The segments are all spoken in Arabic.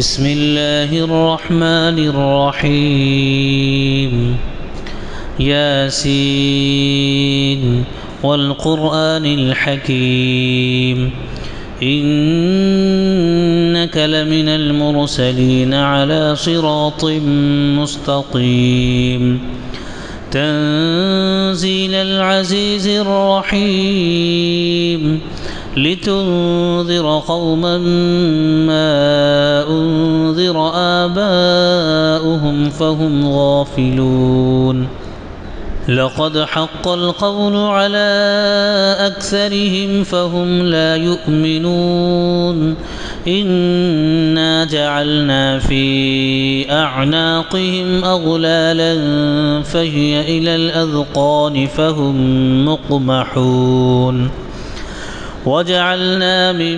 بسم الله الرحمن الرحيم ياسين والقرآن الحكيم إنك لمن المرسلين على صراط مستقيم تنزيل العزيز الرحيم لتنذر قوما ما أنذر آباؤهم فهم غافلون لقد حق القول على أكثرهم فهم لا يؤمنون إنا جعلنا في أعناقهم أغلالا فهي إلى الأذقان فهم مقمحون وجعلنا من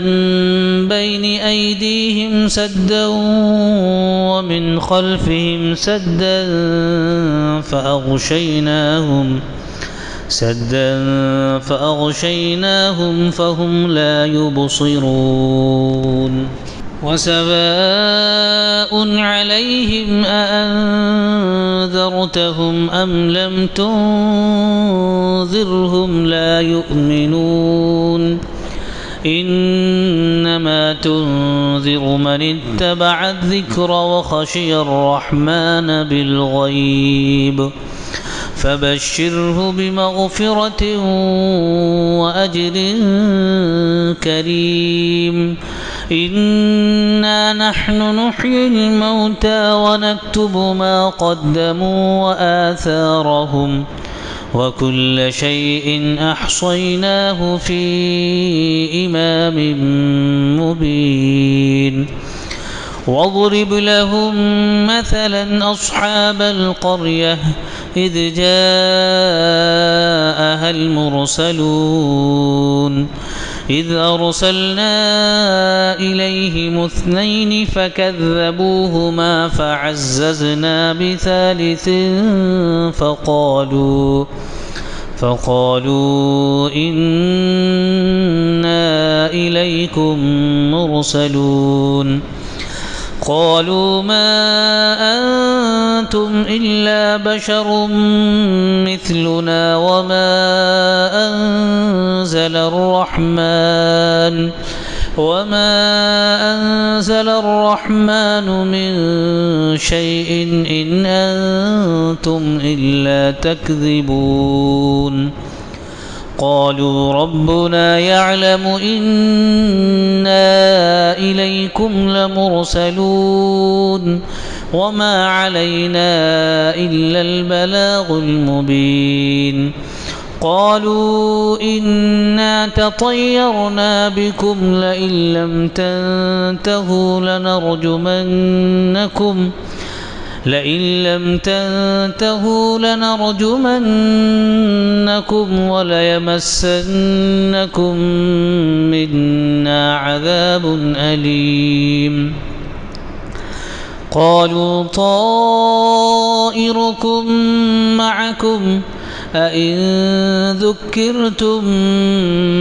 بين أيديهم سدا ومن خلفهم سدا فأغشيناهم فهم لا يبصرون وسواء عليهم أأنذرتهم أم لم تنذرهم لا يؤمنون إنما تنذر من اتبع الذكر وخشي الرحمن بالغيب فبشره بمغفرة وأجر كريم إنا نحن نحيي الموتى ونكتب ما قدموا وآثارهم وكل شيء أحصيناه في إمام مبين واضرب لهم مثلا أصحاب القرية إذ جاءها المرسلون إذ أرسلنا إليهم اثنين فكذبوهما فعززنا بثالث فقالوا إنا إليكم مرسلون قالوا ما أنتم إلا بشر مثلنا وما أنزل الرحمن من شيء إن أنتم إلا تكذبون قالوا ربنا يعلم إنا إليكم لمرسلون وما علينا إلا البلاغ المبين قالوا إنا تطيرنا بكم لئن لم تنتهوا لنرجمنكم وليمسنكم منا عذاب أليم قالوا طائركم معكم أئن ذكرتم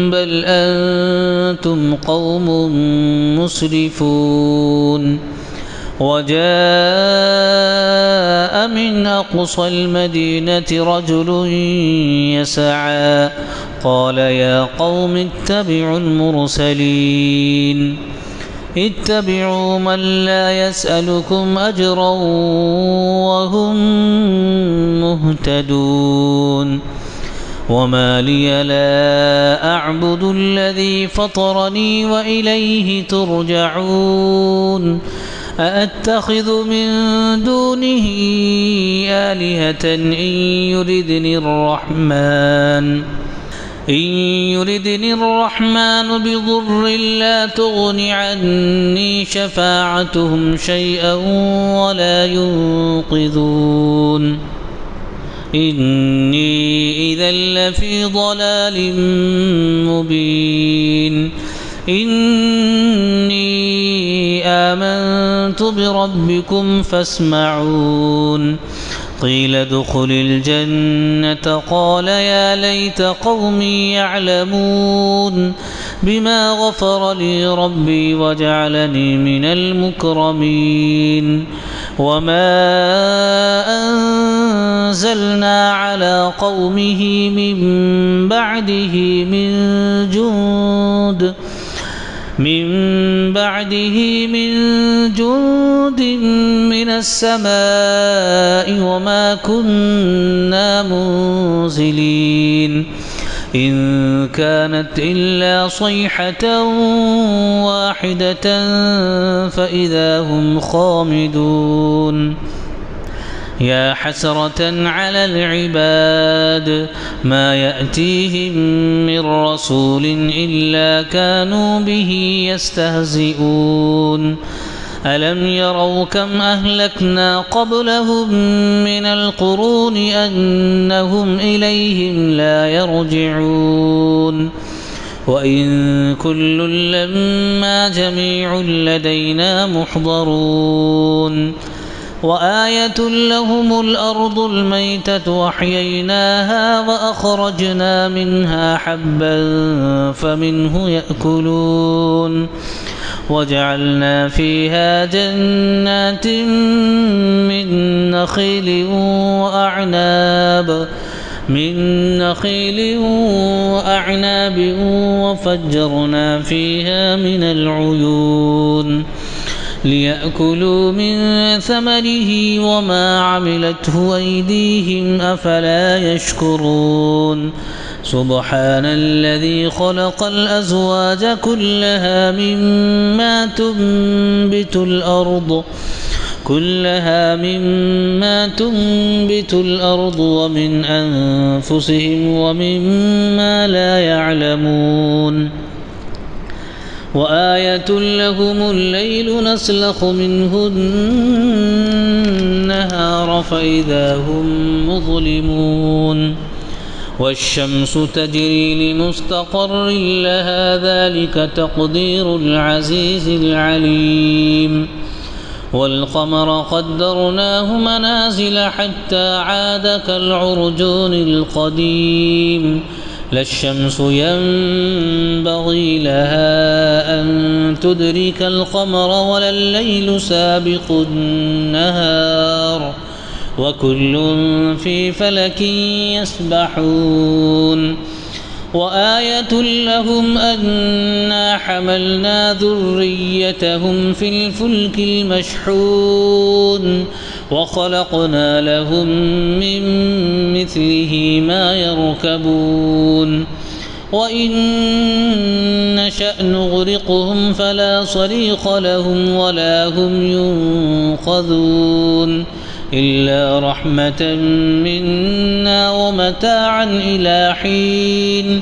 بل أنتم قوم مسرفون وجاء من أقصى المدينة رجل يسعى قال يا قوم اتبعوا المرسلين اتبعوا من لا يسألكم أجرا وهم مهتدون وما لي لا أعبد الذي فطرني وإليه ترجعون أأتخذ من دونه آلهة إن يردني الرحمن بضر لا تغن عني شفاعتهم شيئا ولا ينقذون إني إذا لفي ضلال مبين إني آمنت بربكم فاسمعون قيل ادخل الجنة قال يا ليت قومي يعلمون بما غفر لي ربي وجعلني من المكرمين وما أنزلنا على قومه من بعده من جند من السماء وما كنا منزلين إن كانت إلا صيحة واحدة فإذا هم خامدون يا حسرة على العباد ما يأتيهم من رسول إلا كانوا به يستهزئون ألم يروا كم أهلكنا قبلهم من القرون أنهم إليهم لا يرجعون وإن كل لما جميع لدينا محضرون وآية لهم الأرض الميتة وأحييناها وأخرجنا منها حبا فمنه يأكلون وجعلنا فيها جنات من نخيل وأعناب وفجرنا فيها من العيون ليأكلوا من ثمره وما عملته أيديهم أفلا يشكرون سبحان الذي خلق الأزواج كلها مما تنبت الأرض ومن أنفسهم ومما لا يعلمون وآية لهم الليل نسلخ منه النهار فإذا هم مظلمون والشمس تجري لمستقر لها ذلك تقدير العزيز العليم والقمر قدرناه منازل حتى عاد كالعرجون القديم لا الشمس ينبغي لها أن تدرك القمر ولا الليل سابق النهار وكل في فلك يسبحون وآية لهم أنا حملنا ذريتهم في الفلك المشحون وخلقنا لهم من مثله ما يركبون وإن نشأ نغرقهم فلا صريخ لهم ولا هم ينقذون إلا رحمة منا ومتاعا إلى حين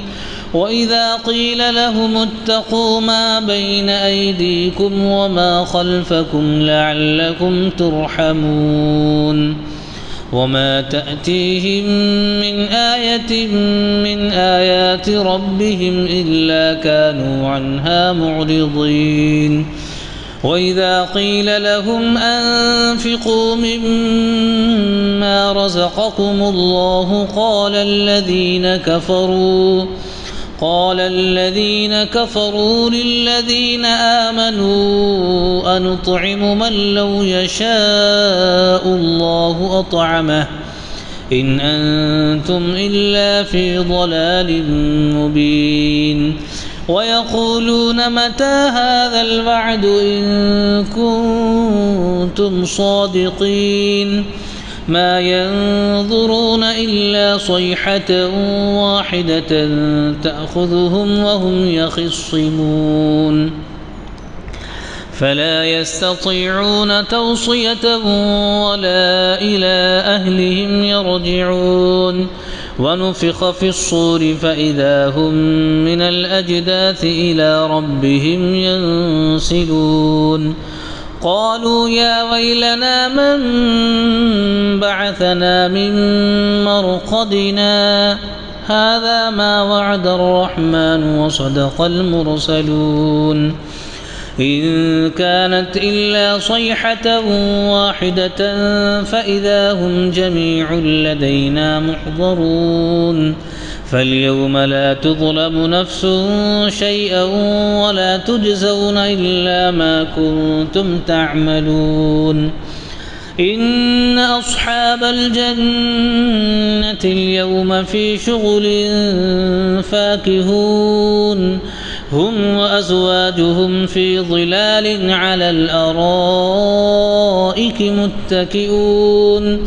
وإذا قيل لهم اتقوا ما بين أيديكم وما خلفكم لعلكم ترحمون وما تأتيهم من آية من آيات ربهم إلا كانوا عنها معرضين وإذا قيل لهم أنفقوا مما رزقكم الله قال الذين كفروا للذين آمنوا أنطعم من لو يشاء الله أطعمه إن أنتم إلا في ضلال مبين ويقولون متى هذا الوعد إن كنتم صادقين ما ينظرون إلا صيحة واحدة تأخذهم وهم يخصمون فلا يستطيعون توصية ولا إلى أهلهم يرجعون ونفخ في الصور فإذا هم من الأجداث إلى ربهم ينسلون قالوا يا ويلنا من بعثنا من مرقدنا هذا ما وعد الرحمن وصدق المرسلون إن كانت إلا صيحة واحدة فإذا هم جميع لدينا محضرون فاليوم لا تظلم نفس شيئا ولا تجزون إلا ما كنتم تعملون إن أصحاب الجنة اليوم في شغل فاكهون هم وأزواجهم في ظلال على الأرائك متكئون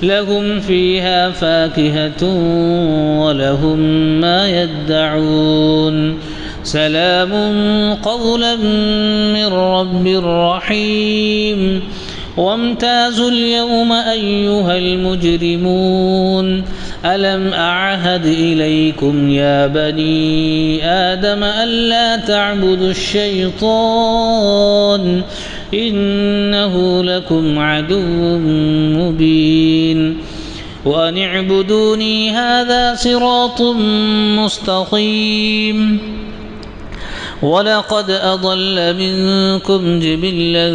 لهم فيها فاكهة ولهم ما يدعون سلام قولا من رب رحيم وامتازوا اليوم أيها المجرمون ألم أعهد إليكم يا بني آدم ألا تعبدوا الشيطان إنه لكم عدو مبين وأن اعبدوني هذا صراط مستقيم ولقد أضل منكم جبلا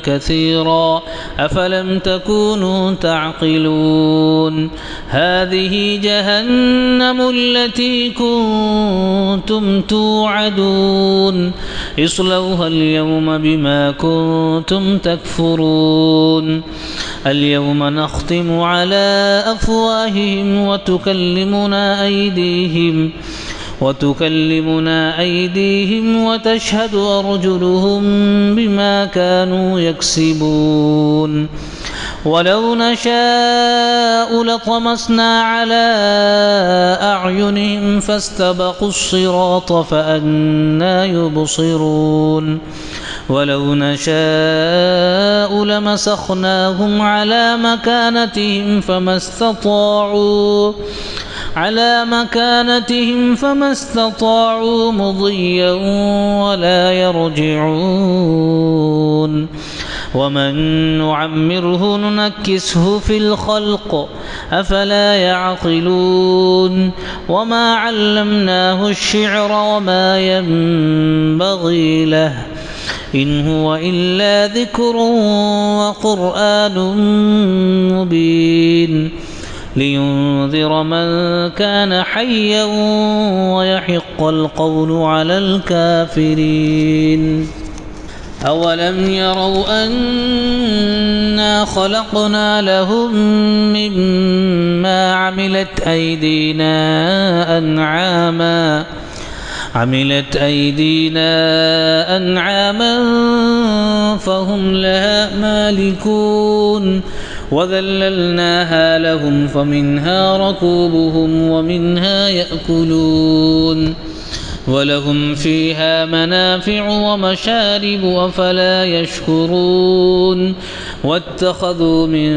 كثيرا أفلم تكونوا تعقلون هذه جهنم التي كنتم توعدون اصلوها اليوم بما كنتم تكفرون اليوم نختم على أفواههم وتكلمنا أيديهم وتشهد أرجلهم بما كانوا يكسبون ولو نشاء لطمسنا على أعينهم فاستبقوا الصراط فأنى يبصرون ولو نشاء لمسخناهم على مكانتهم فما استطاعوا مضيا ولا يرجعون ومن نعمره ننكسه في الخلق أفلا يعقلون وما علمناه الشعر وما ينبغي له إن هو إلا ذكر وقرآن مبين لينذر من كان حيا ويحق القول على الكافرين أولم يروا أنا خلقنا لهم مما عملت أيدينا أنعاما فهم لها مالكون وذللناها لهم فمنها ركوبهم ومنها يأكلون ولهم فيها منافع ومشارب أفلا يشكرون واتخذوا من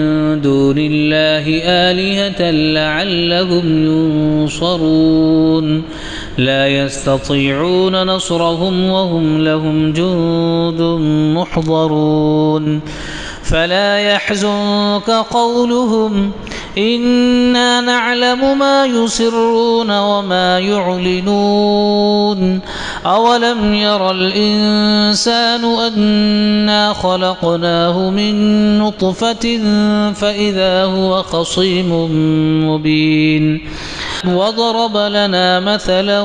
دون الله آلهة لعلهم ينصرون لا يستطيعون نصرهم وهم لهم جند محضرون فلا يحزنك قولهم إنا نعلم ما يسرون وما يعلنون أولم ير الإنسان أنا خلقناه من نطفة فإذا هو خصيم مبين وضرب لنا مثلا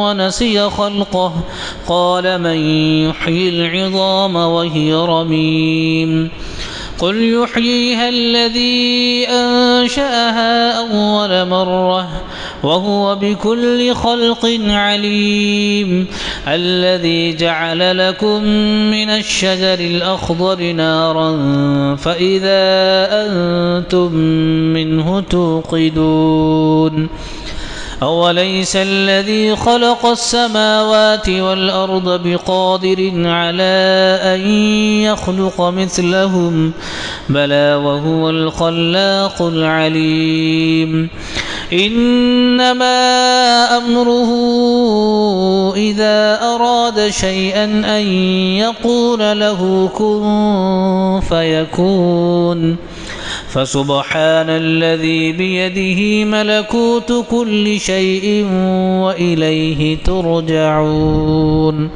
ونسي خلقه قال من يحيي العظام وهي رميم قل يحييها الذي أنشأها أول مرة وهو بكل خلق عليم الذي جعل لكم من الشجر الأخضر نارا فإذا أنتم منه توقدون أوليس الذي خلق السماوات والأرض بقادر على أن يخلق مثلهم بلى وهو الخلاق العليم إنما أمره إذا أراد شيئا أن يقول له كن فيكون فسبحان الذي بيده ملكوت كل شيء وإليه ترجعون.